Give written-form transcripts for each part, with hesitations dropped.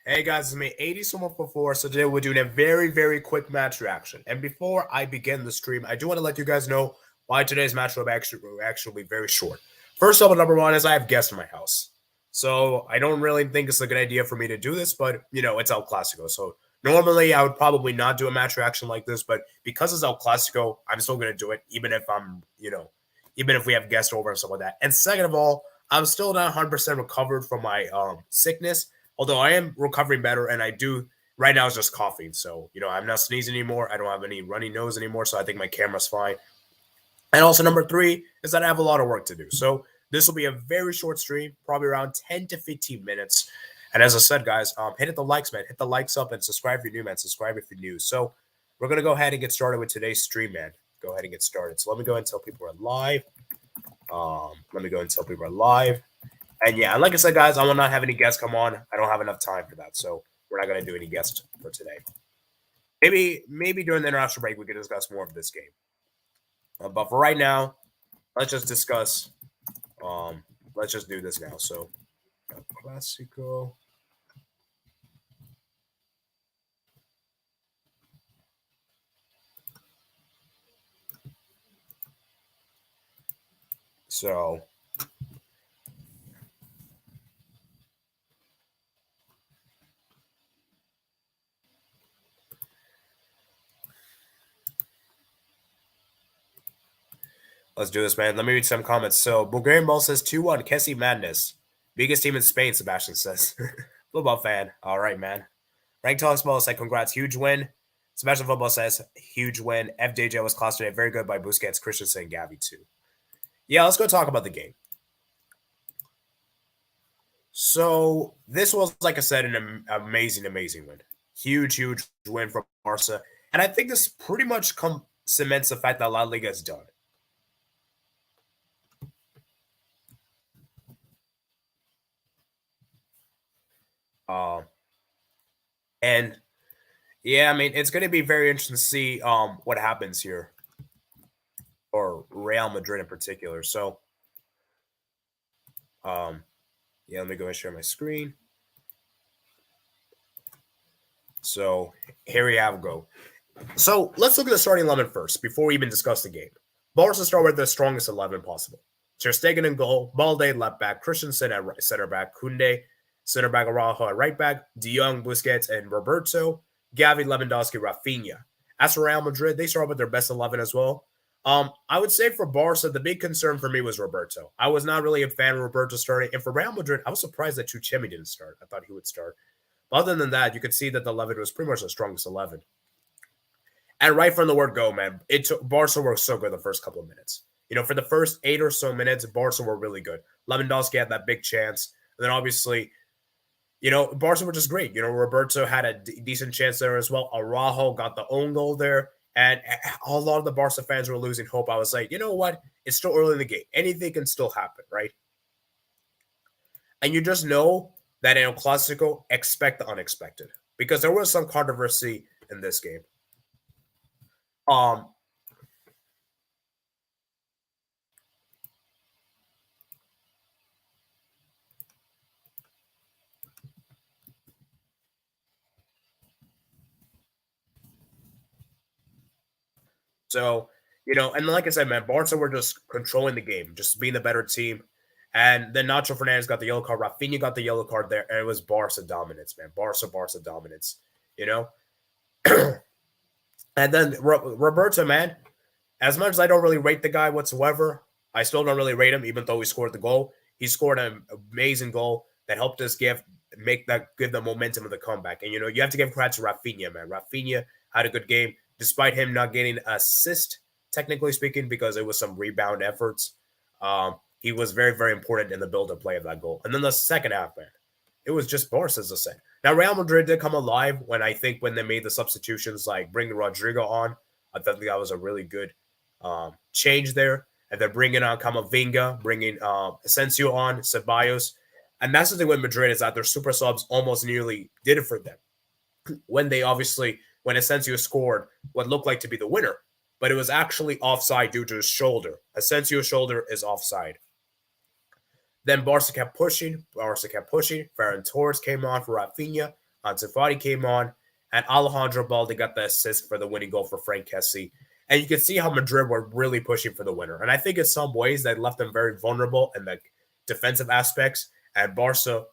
Hey guys, it's me, 80 someone before. So today we're doing a very quick match reaction. And before I begin the stream, I do want to let you guys know why today's match will actually be very short. First of all, number one is I have guests in my house. So I don't really think it's a good idea for me to do this, but it's El Clasico. So normally I would probably not do a match reaction like this, but because it's El Clasico, I'm still gonna do it, even if even if we have guests over and stuff like that. And second of all, I'm still not 100% recovered from my sickness. Although I am recovering better, and I do right now it's just coughing. So, I'm not sneezing anymore. I don't have any runny nose anymore. So I think my camera's fine. And also, number three is that I have a lot of work to do. So this will be a very short stream, probably around 10 to 15 minutes. And as I said, guys, hit the likes, man. Hit the likes up and subscribe if you're new, man. Subscribe if you're new. So we're going to go ahead and get started with today's stream, man. Go ahead and get started. So let me go and tell people we're live. And yeah, like I said, guys, I will not have any guests come on. I don't have enough time for that, so we're not going to do any guests for today. Maybe during the international break we can discuss more of this game. But for right now, let's just discuss. Let's just do this now. So, Clasico. So. Let's do this, man. Let me read some comments. So, Bulgarian Ball says 2-1. Kessie Madness. Biggest team in Spain, Sebastian says. Football fan. All right, man. Rank Talks Ball said, congrats. Huge win. Sebastian Football says, huge win. FJJ was class today. Very good by Busquets, Christensen, and Gavi, too. Yeah, let's go talk about the game. So, this was, like I said, an amazing win. Huge win from Barca. And I think this pretty much cements the fact that La Liga is done. And yeah, I mean, it's going to be very interesting to see what happens here, or Real Madrid in particular. So, yeah, let me go and share my screen. So here we have go. So let's look at the starting 11 first before we even discuss the game. Barca start with the strongest 11 possible. Ter Stegen in goal, Balde left back, Christensen at center back, Koundé center back, Araujo at right back, De Jong, Busquets, and Roberto, Gavi, Lewandowski, Rafinha. As for Real Madrid, they start with their best 11 as well. I would say for Barca, the big concern for me was Roberto. I was not really a fan of Roberto starting. And for Real Madrid, I was surprised that Chouchemi didn't start. I thought he would start. But other than that, you could see that the 11 was pretty much the strongest 11. And right from the word go, man, Barca were so good the first couple of minutes. For the first 8 or so minutes, Barca were really good. Lewandowski had that big chance. And then obviously, Barca were just great. Roberto had a decent chance there as well. Araujo got the own goal there. And a lot of the Barca fans were losing hope. I was like, you know what? It's still early in the game. Anything can still happen, right? And you just know that in El Clasico, expect the unexpected. Because there was some controversy in this game. So, and like I said, man, Barca were just controlling the game, just being the better team. And then Nacho Fernandez got the yellow card. Rafinha got the yellow card there. And it was Barca dominance, man. Barca dominance, And then Roberto, man, as much as I don't really rate the guy whatsoever, I still don't really rate him, even though he scored the goal. He scored an amazing goal that helped us give the momentum of the comeback. And, you have to give credit to Rafinha, man. Rafinha had a good game, despite him not getting an assist, technically speaking, because it was some rebound efforts. He was very important in the build-up play of that goal. And then the second half, man, it was just Barca, as I said. Now, Real Madrid did come alive when they made the substitutions, like bringing Rodrigo on. I thought that was a really good change there. And they're bringing on Camavinga, bringing Asensio on, Ceballos. And that's the thing with Madrid, is that their super subs almost nearly did it for them. When Asensio scored what looked like to be the winner, but it was actually offside due to his shoulder. Asensio's shoulder is offside. Then Barca kept pushing. Ferran Torres came on for Rafinha. Ansu Fati came on, and Alejandro Balde got the assist for the winning goal for Frank Kessie. And you can see how Madrid were really pushing for the winner. And I think in some ways that left them very vulnerable in the defensive aspects, and Barca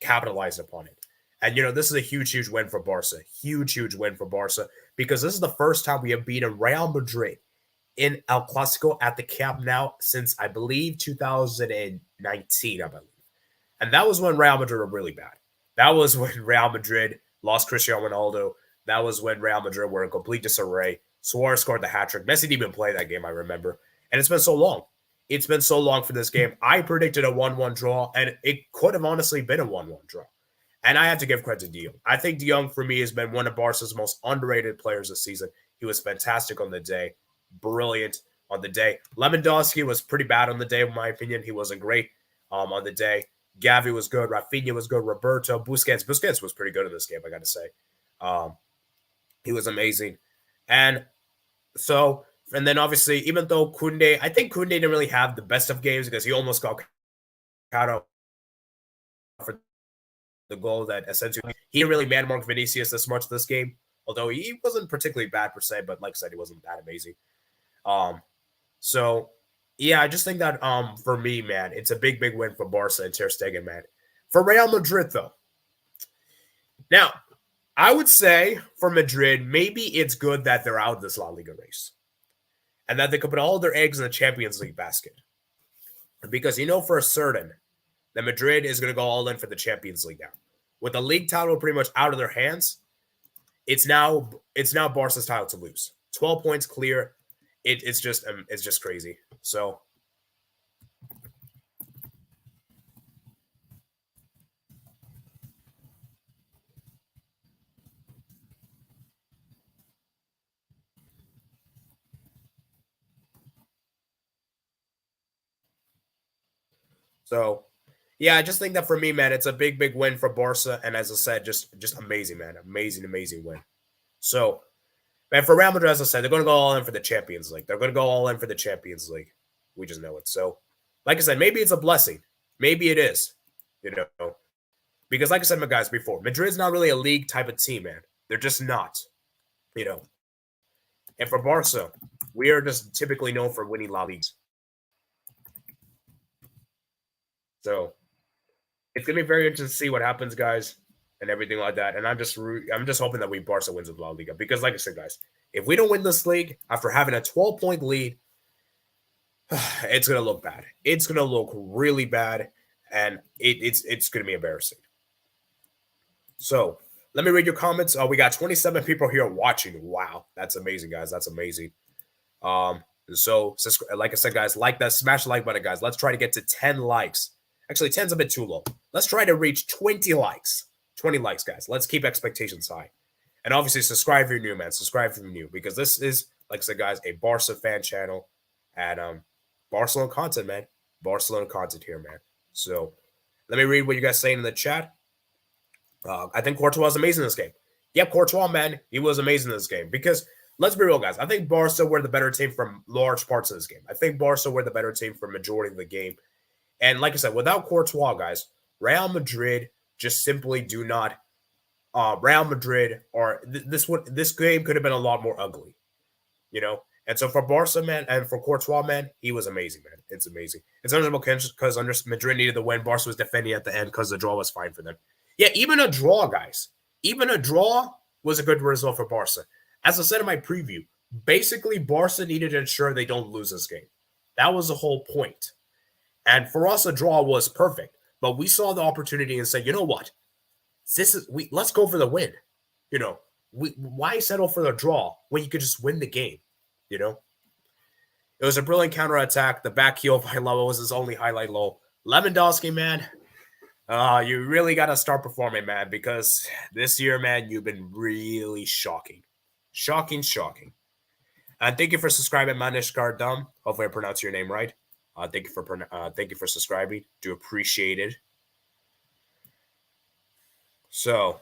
capitalized upon it. And, this is a huge, huge win for Barca. Huge, huge win for Barca, because this is the first time we have beaten Real Madrid in El Clasico at the Camp Nou since, I believe, 2019, I believe. And that was when Real Madrid were really bad. That was when Real Madrid lost Cristiano Ronaldo. That was when Real Madrid were in complete disarray. Suarez scored the hat trick. Messi didn't even play that game, I remember. And it's been so long. It's been so long for this game. I predicted a 1-1 draw, and it could have honestly been a 1-1 draw. And I have to give credit to De Jong. I think De Jong, for me, has been one of Barca's most underrated players this season. He was fantastic on the day. Brilliant on the day. Lewandowski was pretty bad on the day, in my opinion. He wasn't great on the day. Gavi was good. Rafinha was good. Roberto. Busquets was pretty good in this game, I got to say. He was amazing. And then obviously, even though Koundé, I think Koundé didn't really have the best of games because he almost got caught out for the goal that Asensio. He didn't really man-mark Vinicius this much this game, although he wasn't particularly bad per se, but like I said, he wasn't that amazing. So yeah, I just think that for me, man, it's a big, big win for Barca and Ter Stegen, man. For Real Madrid, though. Now, I would say for Madrid, maybe it's good that they're out of this La Liga race and that they could put all their eggs in the Champions League basket. Because for a certain that Madrid is going to go all in for the Champions League now. With the league title pretty much out of their hands, it's now Barca's title to lose. 12 points clear. It's just crazy. So yeah, I just think that for me, man, it's a big, big win for Barca. And as I said, just amazing, man. Amazing, amazing win. So, man, for Real Madrid, as I said, they're going to go all in for the Champions League. They're going to go all in for the Champions League. We just know it. So, like I said, maybe it's a blessing. Maybe it is, because like I said, my guys, before, Madrid's not really a league type of team, man. They're just not, And for Barca, we are just typically known for winning La Ligas. So, it's going to be very interesting to see what happens, guys, and everything like that. And I'm just hoping that Barca wins with La Liga. Because like I said, guys, if we don't win this league after having a 12-point lead, it's going to look bad. It's going to look really bad, and it's going to be embarrassing. So let me read your comments. We got 27 people here watching. Wow, that's amazing, guys. That's amazing. So like I said, guys, like that, smash the like button, guys. Let's try to get to 10 likes. Actually, 10's a bit too low. Let's try to reach 20 likes. 20 likes, guys. Let's keep expectations high. And obviously, subscribe if you're new, man. Subscribe if you're new, because this is, like I said, guys, a Barca fan channel and Barcelona content, man. Barcelona content here, man. So let me read what you guys saying in the chat. I think Courtois was amazing in this game. Yep, Courtois, man. He was amazing in this game because let's be real, guys. I think Barca were the better team from large parts of this game. I think Barca were the better team for majority of the game. And like I said, without Courtois, guys, Real Madrid just simply do not. Real Madrid or this game could have been a lot more ugly, And so for Barca, man, and for Courtois, man, he was amazing, man. It's amazing. It's understandable because Madrid needed the win. Barca was defending at the end because the draw was fine for them. Yeah, even a draw, guys. Even a draw was a good result for Barca. As I said in my preview, basically Barca needed to ensure they don't lose this game. That was the whole point. And for us, a draw was perfect. But we saw the opportunity and said, you know what? Let's go for the win. Why settle for the draw when you could just win the game? It was a brilliant counterattack. The back heel by Lowe was his only highlight low. Lewandowski, man, you really got to start performing, man, because this year, man, you've been really shocking. Shocking. And thank you for subscribing, Manish Gardam. Hopefully I pronounced your name right. Thank you for subscribing. Do appreciate it. So,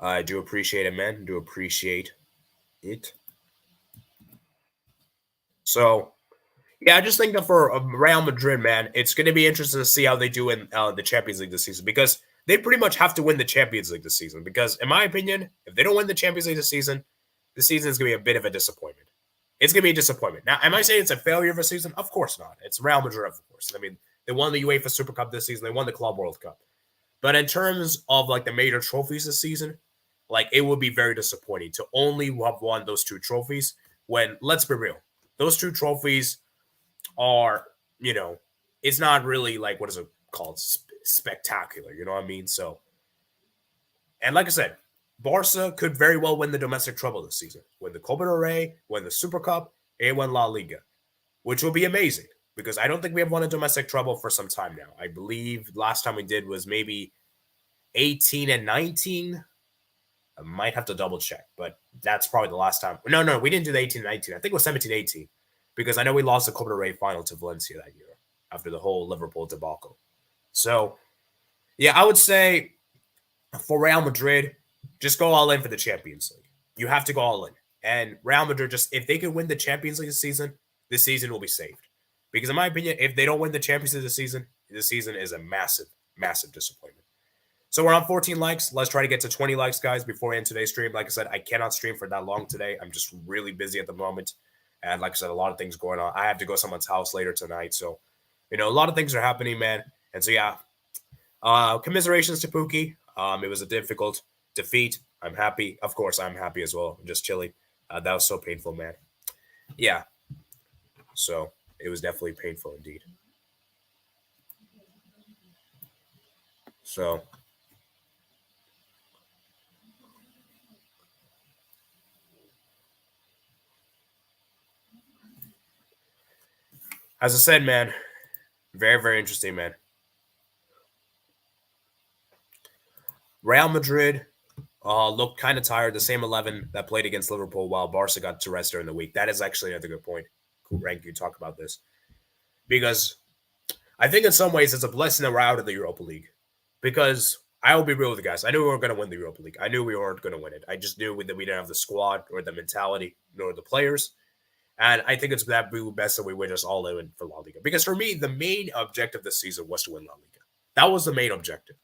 I do appreciate it, man. Do appreciate it. So, Yeah, I just think that for Real Madrid, man, it's going to be interesting to see how they do in the Champions League this season because they pretty much have to win the Champions League this season. Because, in my opinion, if they don't win the Champions League this season is going to be a bit of a disappointment. It's going to be a disappointment. Now, am I saying it's a failure of a season? Of course not. It's Real Madrid, of course. I mean, they won the UEFA Super Cup this season. They won the Club World Cup. But in terms of like the major trophies this season, like it would be very disappointing to only have won those two trophies when, let's be real, those two trophies are, it's not really like, what is it called? Spectacular. You know what I mean? So, and like I said, Barca could very well win the domestic treble this season. Win the Copa del Rey, win the Super Cup, and win La Liga, which will be amazing because I don't think we have won a domestic treble for some time now. I believe last time we did was maybe 18 and 19. I might have to double check, but that's probably the last time. No, we didn't do the 18 and 19. I think it was 17 18 because I know we lost the Copa del Rey final to Valencia that year after the whole Liverpool debacle. So, yeah, I would say for Real Madrid, just go all in for the Champions League. You have to go all in. And Real Madrid, just if they can win the Champions League this season will be saved. Because in my opinion, if they don't win the Champions League this season is a massive, massive disappointment. So we're on 14 likes. Let's try to get to 20 likes, guys, before we end today's stream. Like I said, I cannot stream for that long today. I'm just really busy at the moment. And like I said, a lot of things going on. I have to go to someone's house later tonight. So, a lot of things are happening, man. And so, yeah, commiserations to Pookie. It was a difficult defeat. I'm happy. Of course, I'm happy as well. I'm just chilling. That was so painful, man. Yeah. So it was definitely painful indeed. So, as I said, man, very, very interesting, man. Real Madrid looked kind of tired. The same 11 that played against Liverpool while Barca got to rest during the week. That is actually another good point. Cool, Rank, you talk about this. Because I think in some ways it's a blessing that we're out of the Europa League. Because I will be real with you guys. I knew we weren't going to win the Europa League. I knew we weren't going to win it. I just knew that we didn't have the squad or the mentality nor the players. And I think it's that we would best that we win just all in for La Liga. Because for me, the main objective this season was to win La Liga. That was the main objective.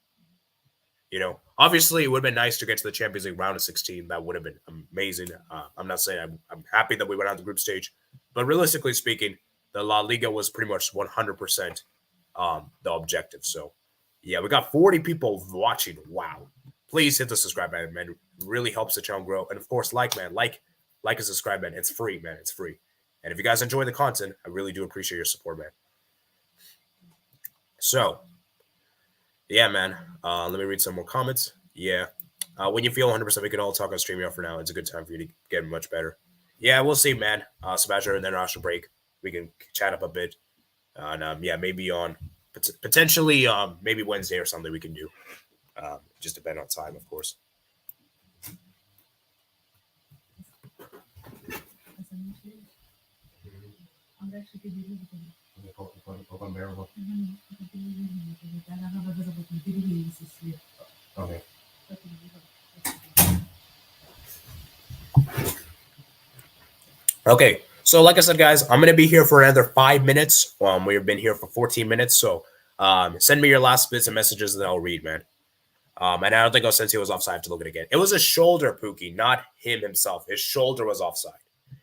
Obviously, it would have been nice to get to the Champions League round of 16. That would have been amazing. I'm not saying I'm happy that we went out the group stage. But realistically speaking, the La Liga was pretty much 100% the objective. So, yeah, we got 40 people watching. Wow. Please hit the subscribe button, man. It really helps the channel grow. And, of course, man. Like and subscribe, man. It's free, man. It's free. And if you guys enjoy the content, I really do appreciate your support, man. So, yeah, man. Let me read some more comments. Yeah. When you feel 100%, we can all talk on Streamyard for now. It's a good time for you to get much better. Yeah, we'll see, man. Sebastian, and then after break, we can chat up a bit. And, yeah, maybe on potentially maybe Wednesday or something we can do. Just depend on time, of course. Okay. Okay, so like I said, guys, I'm gonna be here for another 5 minutes. We've been here for 14 minutes, so send me your last bits and messages that I'll read, man. And I don't think Osensio was offside. I have to look at it again. It was a shoulder, Pookie, not him himself. His shoulder was offside.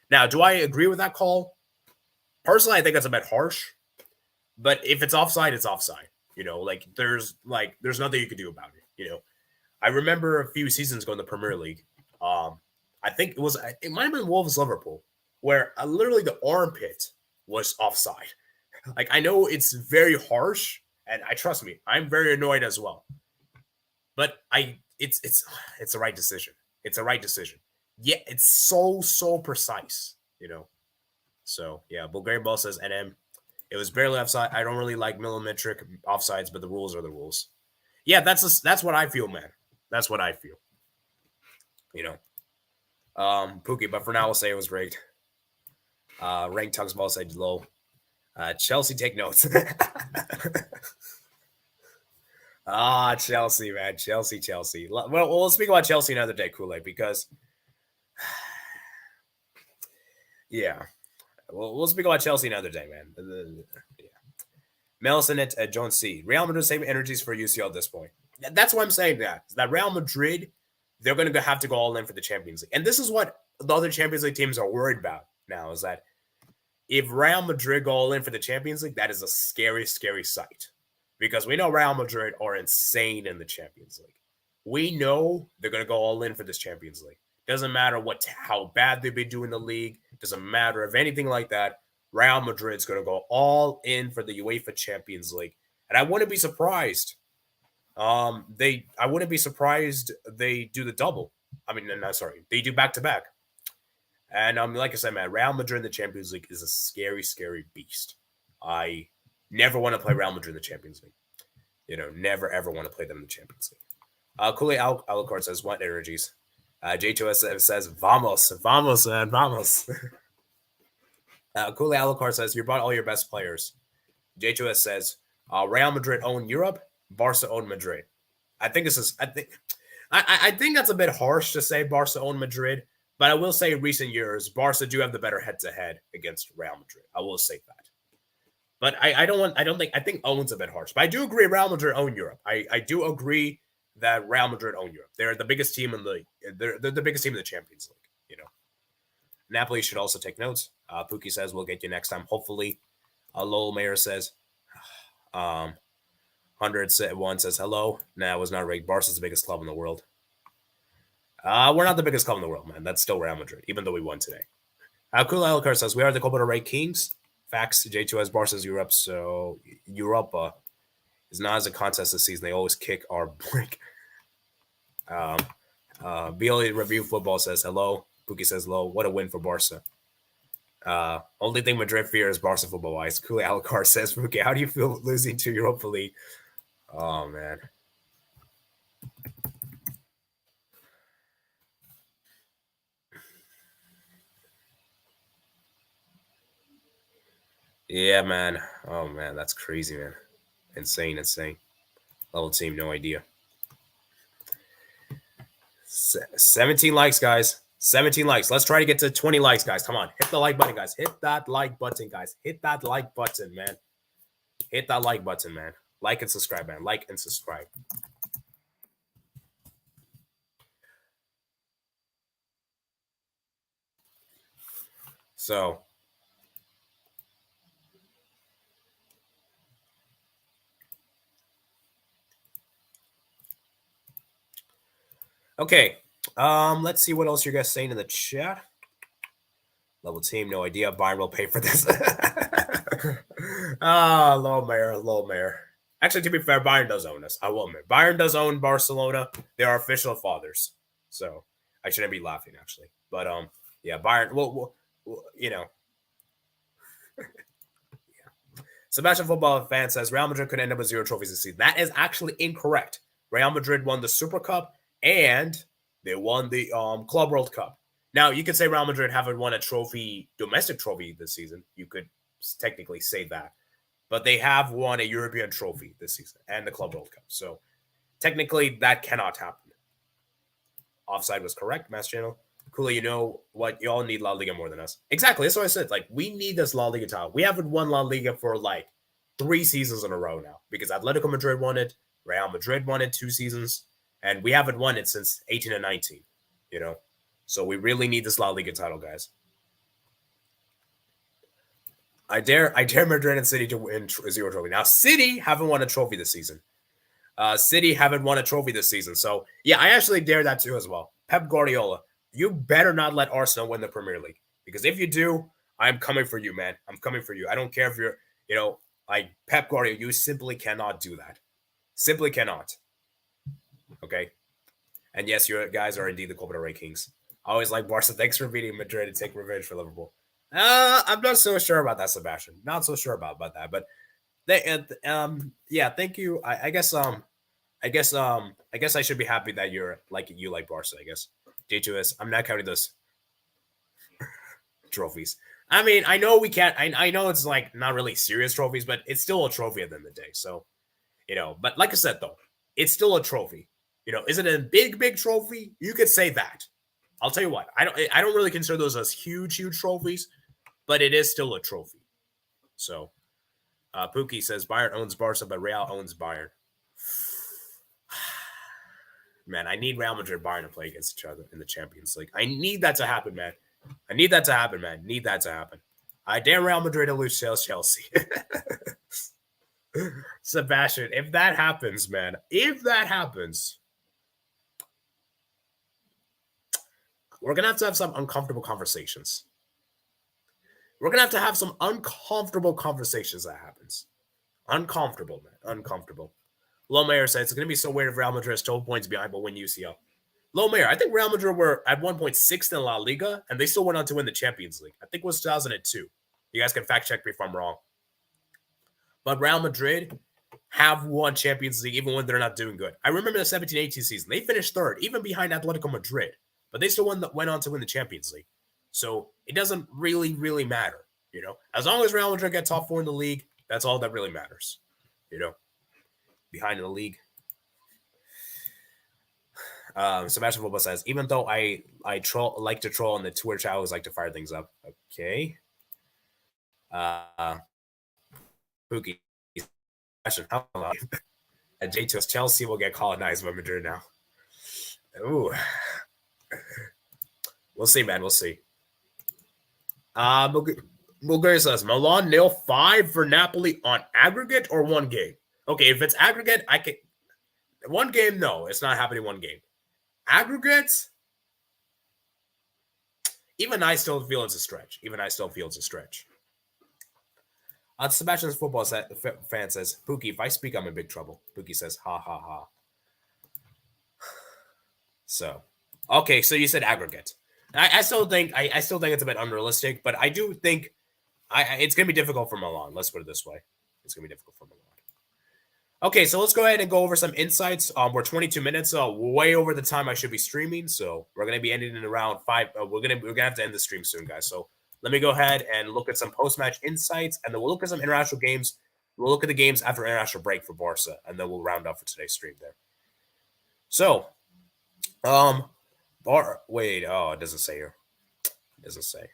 Now, do I agree with that call? Personally, I think that's a bit harsh. But if it's offside, it's offside. There's nothing you can do about it. I remember a few seasons ago in the Premier League. I think it might have been Wolves Liverpool, where literally the armpit was offside. I know it's very harsh, and trust me, I'm very annoyed as well. But it's the right decision. It's the right decision. Yeah, it's so precise, So yeah, Bulgarian Ball says NM. It was barely offside. I don't really like millimetric offsides, but the rules are the rules. Yeah, that's what I feel, man. That's what I feel. Pookie, but for now we'll say it was rigged. Rank Tugs Ball said low. Chelsea, take notes. Chelsea, man. Chelsea. Well, we'll speak about Chelsea another day, Kool-Aid, because yeah. We'll speak about Chelsea another day, man. Yeah. Melson at John C. Real Madrid saving energies for UCL at this point. That's why I'm saying that Real Madrid, they're going to have to go all in for the Champions League. And this is what the other Champions League teams are worried about now, is that if Real Madrid go all in for the Champions League, that is a scary, scary sight. Because we know Real Madrid are insane in the Champions League. We know they're going to go all in for this Champions League. Doesn't matter how bad they've been doing the league. Doesn't matter if anything like that. Real Madrid's going to go all in for the UEFA Champions League. And I wouldn't be surprised. I wouldn't be surprised they do the double. I mean, no, sorry. They do back-to-back. And like I said, man, Real Madrid in the Champions League is a scary, scary beast. I never want to play Real Madrid in the Champions League. Never, ever want to play them in the Champions League. Kool Alucard says, what energies? J2S says, vamos, man, vamos. Kool Alucard says, you brought all your best players. J2S says, Real Madrid own Europe, Barca own Madrid. I think that's a bit harsh to say Barca own Madrid, but I will say in recent years, Barca do have the better head-to-head against Real Madrid. I will say that. But I think own's a bit harsh. But I do agree Real Madrid own Europe. I do agree that Real Madrid own Europe. They're the biggest team in they're the biggest team in the Champions League, Napoli should also take notes. Pookie says we'll get you next time, hopefully. Lowell Mayer says 101 says hello. Nah, it was not rigged. Barca's the biggest club in the world. We're not the biggest club in the world, man. That's still Real Madrid, even though we won today. Cool Alucard says we are the Copa del Rey Kings. Facts. J2S Barca's Europe, so Europa is not as a contest this season. They always kick our break. BLE Review Football says hello. Pookie says hello. What a win for Barca. Only thing Madrid fear is Barca football wise. Cool Alucard says, Pookie, how do you feel losing to Europa League? Oh man. Yeah, man. Oh man, that's crazy, man. Insane. Level team, no idea. 17 likes, guys. 17 likes. Let's try to get to 20 likes, guys. Come on. Hit the like button, guys. Hit that like button, guys. Hit that like button, man. Hit that like button, man. Like and subscribe, man. Like and subscribe. So, okay. Let's see what else you guys saying in the chat. Level team, no idea. Bayern will pay for this. Low mayor. Actually, to be fair, Bayern does own us. I will admit. Bayern does own Barcelona. They are official fathers. So I shouldn't be laughing, actually. But yeah, Bayern. Well Yeah. Sebastian Football fan says Real Madrid could end up with 0 trophies this season. That is actually incorrect. Real Madrid won the Super Cup and they won the Club World Cup. Now, you could say Real Madrid haven't won a domestic trophy this season. You could technically say that. But they have won a European trophy this season and the Club World Cup. So, technically, that cannot happen. Offside was correct, Mass Channel. Cool, you know what? You all need La Liga more than us. Exactly. That's what I said. Like, we need this La Liga title. We haven't won La Liga for, 3 seasons in a row now. Because Atletico Madrid won it. Real Madrid won it 2 seasons. And we haven't won it since 18 and 19. So we really need this La Liga title, guys. I dare Madrid and City to win 0 trophy. Now, City haven't won a trophy this season. So, yeah, I actually dare that too as well. Pep Guardiola, you better not let Arsenal win the Premier League. Because if you do, I'm coming for you, man. I'm coming for you. I don't care if you're, like Pep Guardiola. You simply cannot do that. Simply cannot. Okay? And yes, you guys are indeed the Copa del Rey Kings. I always like Barca. Thanks for beating Madrid and take revenge for Liverpool. I'm not so sure about that, Sebastian. Not so sure about that. But yeah, thank you. I guess I should be happy that you like Barca, I guess. J2S, I'm not counting those trophies. I mean, I know we can't. I know it's not really serious trophies, but it's still a trophy at the end of the day. So, but like I said, though, it's still a trophy. Is it a big trophy? You could say that. I'll tell you what. I don't really consider those as huge trophies, but it is still a trophy. So, Pookie says Bayern owns Barca, but Real owns Bayern. Man, I need Real Madrid Bayern to play against each other in the Champions League. I need that to happen, man. Need that to happen. I dare Real Madrid to lose Chelsea. Sebastian, if that happens, man, we're going to have some uncomfortable conversations. We're going to have some uncomfortable conversations that happens. Uncomfortable, man. Uncomfortable. Lomayer says it's going to be so weird if Real Madrid is 12 points behind but win UCL. Lomayer, I think Real Madrid were at 1 point sixth in La Liga, and they still went on to win the Champions League. I think it was 2002. You guys can fact check me if I'm wrong. But Real Madrid have won Champions League even when they're not doing good. I remember the 17-18 season. They finished third, even behind Atletico Madrid. But they still went on to win the Champions League. So it doesn't really, really matter. You know, as long as Real Madrid get top 4 in the league, that's all that really matters. You know, behind in the league. Sebastian Football says, even though I like to troll on the Twitter chat, I always like to fire things up. Okay. Pookie. J2 Chelsea will get colonized by Madrid now. Ooh. We'll see, man. We'll see. Bulgaria says, Milan 0-5 for Napoli on aggregate or one game? Okay, if it's aggregate, I can. One game, no. It's not happening one game. Aggregates, even I still feel it's a stretch. Sebastian's football fan says, Pookie, if I speak, I'm in big trouble. Pookie says, ha, ha, ha. So, okay, so you said aggregate. I still think it's a bit unrealistic, but I do think it's going to be difficult for Milan. Let's put it this way. It's going to be difficult for Milan. Okay, so let's go ahead and go over some insights. We're 22 minutes, way over the time I should be streaming. So we're going to be ending in around 5. We're gonna have to end the stream soon, guys. So let me go ahead and look at some post-match insights, and then we'll look at some international games. We'll look at the games after international break for Barca, and then we'll round up for today's stream there. So, it doesn't say here. It doesn't say.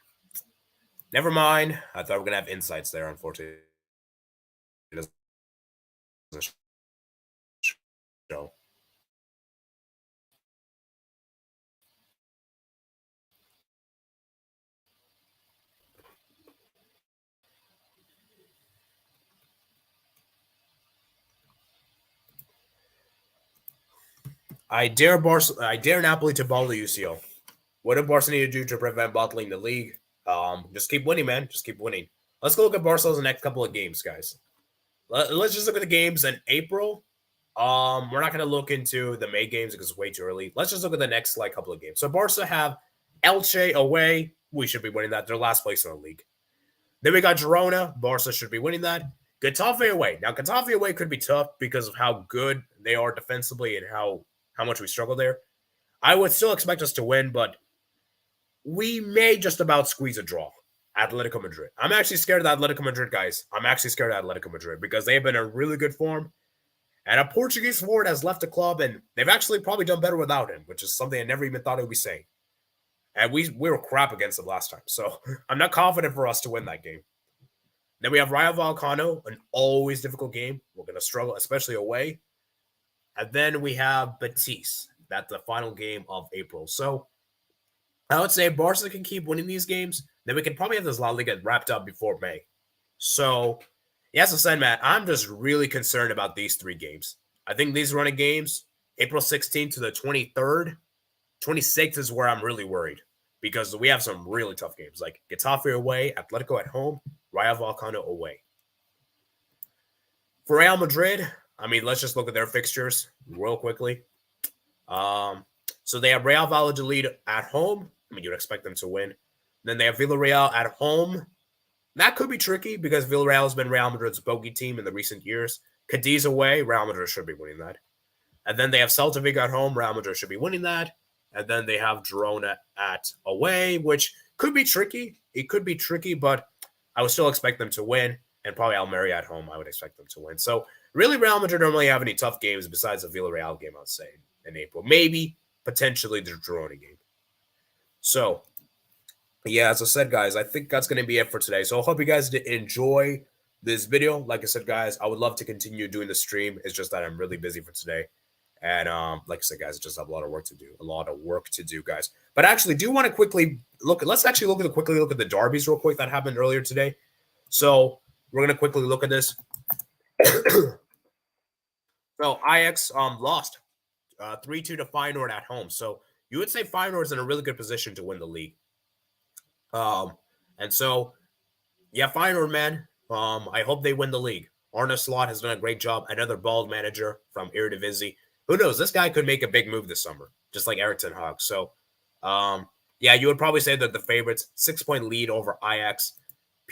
Never mind. I thought we were going to have insights there, unfortunately. It doesn't show. I dare Napoli to bottle the UCL. What do Barca need to do to prevent bottling the league? Just keep winning, man. Just keep winning. Let's go look at Barcelona's next couple of games, guys. Let's just look at the games in April. We're not going to look into the May games because it's way too early. Let's just look at the next couple of games. So Barca have Elche away. We should be winning that. They're last place in the league. Then we got Girona. Barca should be winning that. Getafe away. Now, Getafe away could be tough because of how good they are defensively and how much we struggle there. I would still expect us to win, but we may just about squeeze a draw. Atletico Madrid. I'm actually scared of Atletico Madrid, guys. I'm actually scared of Atletico Madrid because they've been in really good form. And a Portuguese forward has left the club, and they've actually probably done better without him, which is something I never even thought I would be saying. And we were crap against them last time. So I'm not confident for us to win that game. Then we have Rayo Vallecano, an always difficult game. We're going to struggle, especially away. And then we have Betis. That's the final game of April. So I would say Barca can keep winning these games. Then we can probably have this La Liga wrapped up before May. So, as I said, Matt, I'm just really concerned about these 3 games. I think these running games, April 16th to the 23rd, 26th is where I'm really worried because we have some really tough games like Getafe away, Atletico at home, Rayo Vallecano away. For Real Madrid, I mean, let's just look at their fixtures real quickly. So they have Real Valladolid at home. I mean, you'd expect them to win. Then they have Villarreal at home. That could be tricky because Villarreal has been Real Madrid's bogey team in the recent years. Cadiz away, Real Madrid should be winning that. And then they have Celta Vigo at home. Real Madrid should be winning that. And then they have Girona at away, which could be tricky. It could be tricky, but I would still expect them to win. And probably Almeria at home, I would expect them to win. So really, Real Madrid don't really have any tough games besides the Villarreal game, I'd say, in April. Maybe, potentially, the Girona game. So yeah, as I said, guys, I think that's going to be it for today. So I hope you guys did enjoy this video. Like I said, guys, I would love to continue doing the stream. It's just that I'm really busy for today. And like I said, guys, I just have a lot of work to do. A lot of work to do, guys. But actually, do want to quickly look. Let's actually quickly look at the derbies real quick that happened earlier today. So we're going to quickly look at this. So Ajax lost 3-2 to Feyenoord at home. So you would say Feyenoord's in a really good position to win the league. And so, yeah, Feyenoord, man. I hope they win the league. Arne Slot has done a great job. Another bald manager from Eredivisie. Who knows? This guy could make a big move this summer, just like Erik ten Hag. So, yeah, you would probably say that the favorites, 6-point lead over Ajax.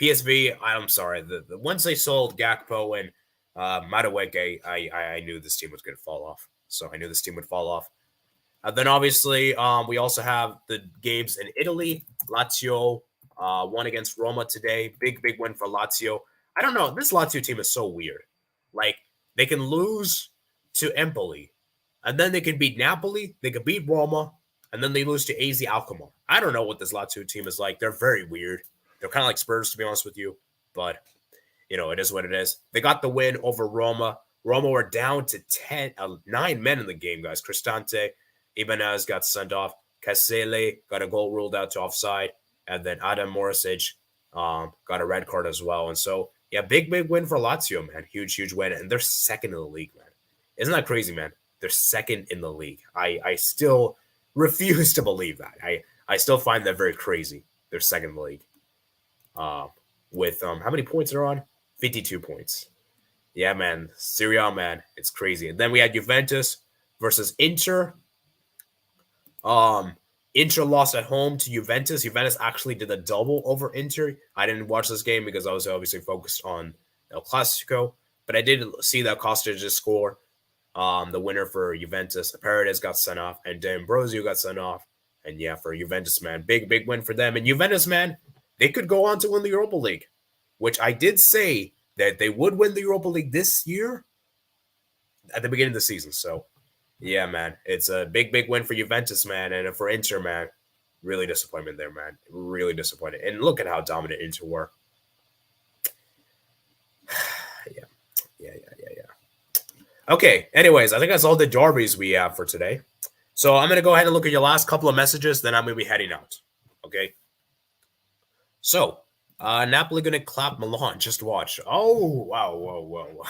PSV, I'm sorry. The once they sold Gakpo and Madueke, I knew this team was going to fall off. So I knew this team would fall off. Then obviously, we also have the games in Italy. Lazio won against Roma today. Big win for Lazio. I don't know. This Lazio team is so weird. Like, they can lose to Empoli, and then they can beat Napoli. They can beat Roma, and then they lose to AZ Alkmaar. I don't know what this Lazio team is like. They're very weird. They're kind of like Spurs, to be honest with you. But, it is what it is. They got the win over Roma. Roma were down to 9 men in the game, guys. Cristante, Ibanez got sent off. Kessie got a goal ruled out to offside. And then Adam Morisic got a red card as well. And so, yeah, big win for Lazio, man. Huge win. And they're second in the league, man. Isn't that crazy, man? They're second in the league. I still refuse to believe that. I still find that very crazy. They're second in the league. With how many points are on? 52 points. Yeah, man. Serie A, man. It's crazy. And then we had Juventus versus Inter. Inter lost at home to Juventus. Juventus actually did a double over Inter. I didn't watch this game because I was obviously focused on El Clasico, but I did see that Costa just score the winner for Juventus. Paredes got sent off, and D'Ambrosio got sent off. And yeah, for Juventus, man, big win for them. And Juventus, man, they could go on to win the Europa League, which I did say that they would win the Europa League this year at the beginning of the season. So, yeah, man, it's a big win for Juventus, man, and for Inter, man, really disappointment there, man, really disappointed. And look at how dominant Inter were. Yeah. Okay, anyways, I think that's all the derbies we have for today. So I'm going to go ahead and look at your last couple of messages, then I'm going to be heading out, okay? So, Napoli going to clap Milan, just watch. Oh, wow, whoa.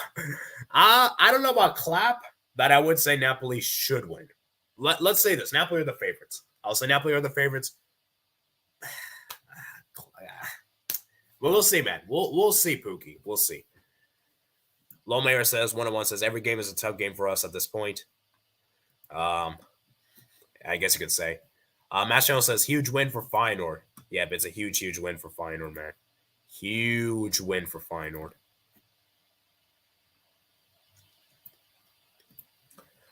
I don't know about clap, but I would say Napoli should win. Let's say this. Napoli are the favorites. I'll say Napoli are the favorites. Well, we'll see, man. We'll see, Pookie. We'll see. Lomayer says, 101 says, every game is a tough game for us at this point. I guess you could say. Mass Channel says, huge win for Feyenoord. Yeah, but it's a huge win for Feyenoord, man. Huge win for Feyenoord.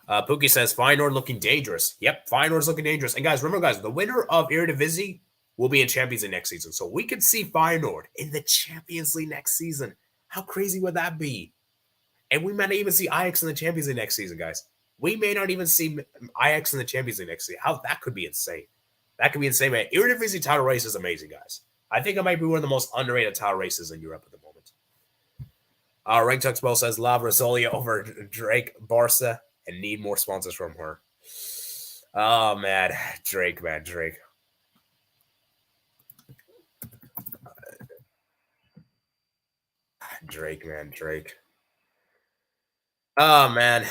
Pookie says, Feyenoord looking dangerous. Yep, Feyenoord's looking dangerous. And guys, remember, guys, the winner of Eredivisie will be in Champions League next season. So we could see Feyenoord in the Champions League next season. How crazy would that be? And we might not even see Ajax in the Champions League next season, guys. We may not even see Ajax in the Champions League next season. That could be insane. That could be insane, man. Eredivisie title race is amazing, guys. I think it might be one of the most underrated title races in Europe at the moment. Rank Tuxbell says, La Rosalia over Drake, Barca, and need more sponsors from her. Oh, man. Drake. Drake. Oh, man.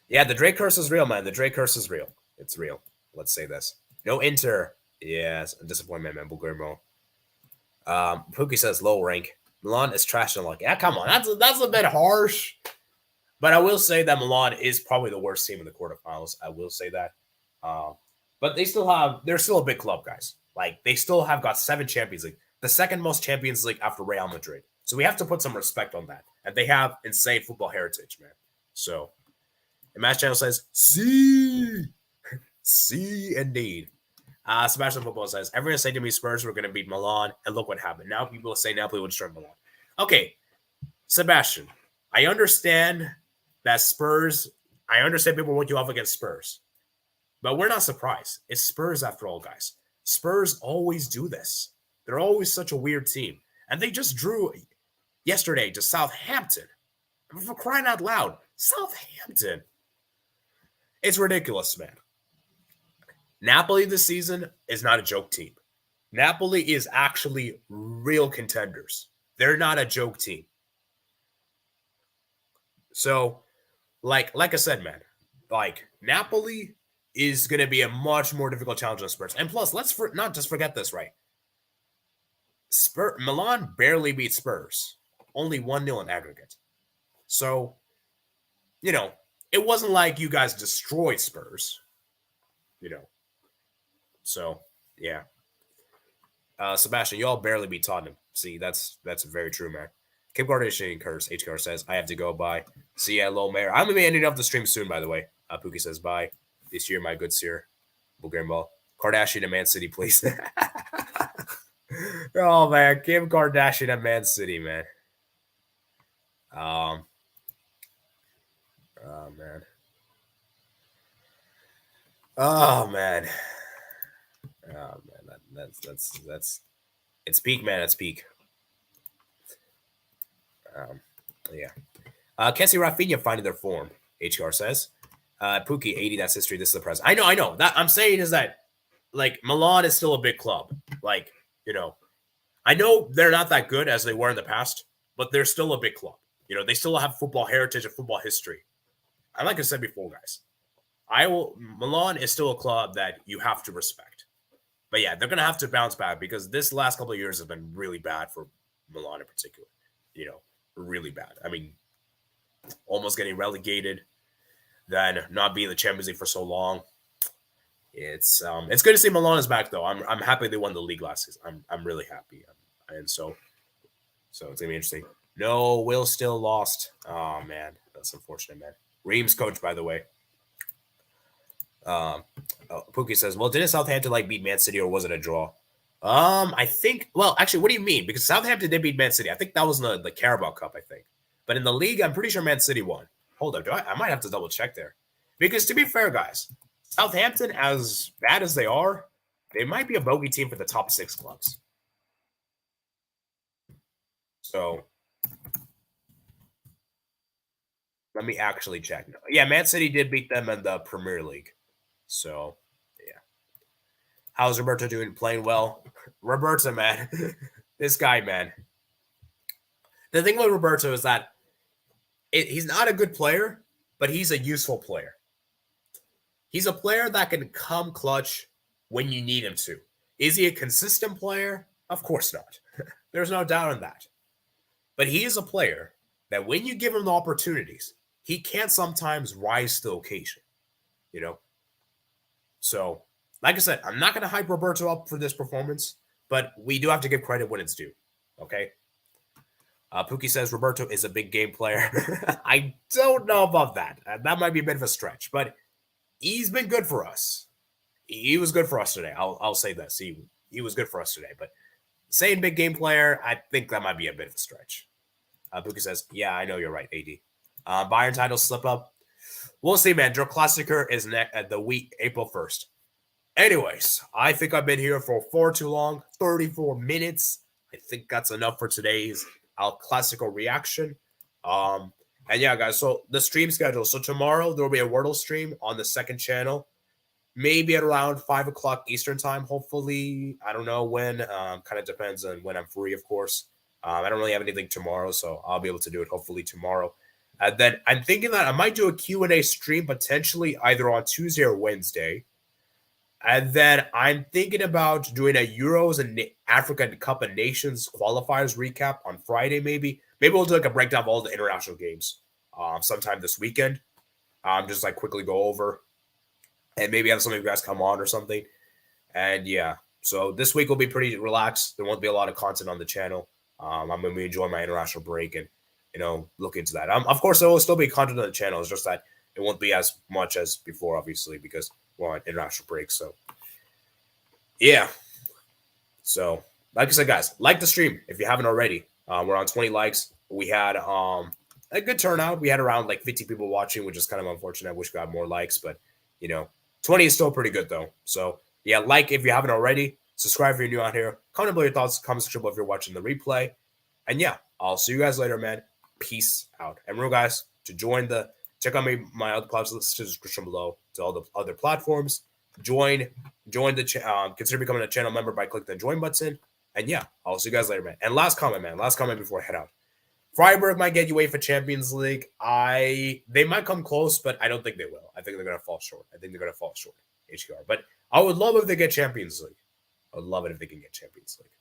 Yeah, the Drake curse is real, man. The Drake curse is real. It's real. Let's say this. No Inter. Yes, disappointment, man. Bulgarimo. Pookie says low rank. Milan is trash and lucky. Yeah, come on. That's a bit harsh. But I will say that Milan is probably the worst team in the quarterfinals. I will say that. But they're still a big club, guys. Like, they still have got 7 Champions League. The second most Champions League after Real Madrid. So we have to put some respect on that. And they have insane football heritage, man. So, the Match Channel says, see, indeed. Sebastian Football says, everyone said to me Spurs were going to beat Milan, and look what happened. Now people say Napoli would destroy Milan. Okay, Sebastian, I understand that I understand people want you off against Spurs. But we're not surprised. It's Spurs after all, guys. Spurs always do this. They're always such a weird team. And they just drew yesterday to Southampton. For crying out loud, Southampton. It's ridiculous, man. Napoli this season is not a joke team. Napoli is actually real contenders. They're not a joke team. So, like I said, man, like Napoli is going to be a much more difficult challenge than Spurs. And plus, let's not just forget this, right? Milan barely beat Spurs. Only 1-0 in aggregate. So, you know, it wasn't like you guys destroyed Spurs, you know. So, yeah. Sebastian, y'all barely beat Tottenham. See, that's very true, man. Kim Kardashian curse. HCR says, I have to go. Bye. See ya, low mayor. I'm going to be ending up the stream soon, by the way. Pookie says, bye. This year, my good sir. Bulgarian ball. Kardashian to Man City, please. Oh, man. Kim Kardashian at Man City, man. Oh, man. Oh, man. Oh, man. That's it's peak, man. It's peak. Yeah. Kessie Rafinha finding their form, HR says. Pookie, 80, that's history. This is the present. I know. That I'm saying is that, like, Milan is still a big club. Like, you know, I know they're not that good as they were in the past, but they're still a big club. You know, they still have football heritage and football history. And like I said before, guys, Milan is still a club that you have to respect. But yeah, they're going to have to bounce back because this last couple of years have been really bad for Milan in particular. You know, really bad. I mean, almost getting relegated, then not being in the Champions League for so long. It's good to see Milan is back though. I'm happy they won the league last season. I'm really happy, and so it's gonna be interesting. No, Will still lost. Oh man, that's unfortunate, man. Reams coach, by the way. Pookie says, well, didn't Southampton beat Man City or was it a draw? I think, well, actually, what do you mean? Because Southampton did beat Man City. I think that was in the Carabao Cup, I think. But in the league, I'm pretty sure Man City won. Hold up. I might have to double check there. Because to be fair, guys, Southampton, as bad as they are, they might be a bogey team for the top 6 clubs. So, let me actually check. Yeah, Man City did beat them in the Premier League. So, yeah. How's Roberto doing? Playing well? Roberto, man. This guy, man. The thing with Roberto is that he's not a good player, but he's a useful player. He's a player that can come clutch when you need him to. Is he a consistent player? Of course not. There's no doubt in that. But he is a player that when you give him the opportunities, he can sometimes rise to the occasion. You know? So, like I said, I'm not going to hype Roberto up for this performance, but we do have to give credit when it's due. Okay? Pookie says Roberto is a big game player. I don't know about that. That might be a bit of a stretch, but he's been good for us. He was good for us today. I'll say this. He was good for us today, but saying big game player, I think that might be a bit of a stretch. Pookie says, yeah, I know you're right, AD. Bayern title slip up. We'll see, man. Draw Clasico is at the week, April 1st. Anyways, I think I've been here for far too long, 34 minutes. I think that's enough for today's El Clasico reaction. And yeah, guys, so the stream schedule. So tomorrow there will be a Wordle stream on the second channel, maybe at around 5 o'clock Eastern time. Hopefully, I don't know when. Kind of depends on when I'm free, of course. I don't really have anything tomorrow, so I'll be able to do it hopefully tomorrow. And then I'm thinking that I might do a Q&A stream potentially either on Tuesday or Wednesday. And then I'm thinking about doing a Euros and African Cup of Nations qualifiers recap on Friday, maybe. Maybe we'll do a breakdown of all the international games sometime this weekend. Just quickly go over. And maybe have some of you guys come on or something. And yeah, so this week will be pretty relaxed. There won't be a lot of content on the channel. I'm going to be enjoying my international break and, look into that. Of course, there will still be content on the channel. It's just that it won't be as much as before, obviously, because we're on international break. So, yeah. So, like I said, guys, like the stream if you haven't already. We're on 20 likes. We had a good turnout. We had around 50 people watching, which is kind of unfortunate. I wish we got more likes, but 20 is still pretty good though. So Yeah, like if you haven't already. Subscribe if you're new out here. Comment below your thoughts, comment section below if you're watching the replay. And yeah, I'll see you guys later, man. Peace out. And remember, guys, to check out my other platforms in the description below to all the other platforms. Join the consider becoming a channel member by clicking the join button. And yeah, I'll see you guys later, man. And last comment before I head out. Freiburg might get UEFA Champions League. They might come close, but I don't think they will. I think they're gonna fall short. HQR. But I would love if they get Champions League. I would love it if they can get Champions League.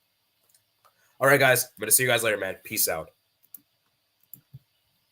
All right, guys. I'm gonna see you guys later, man. Peace out.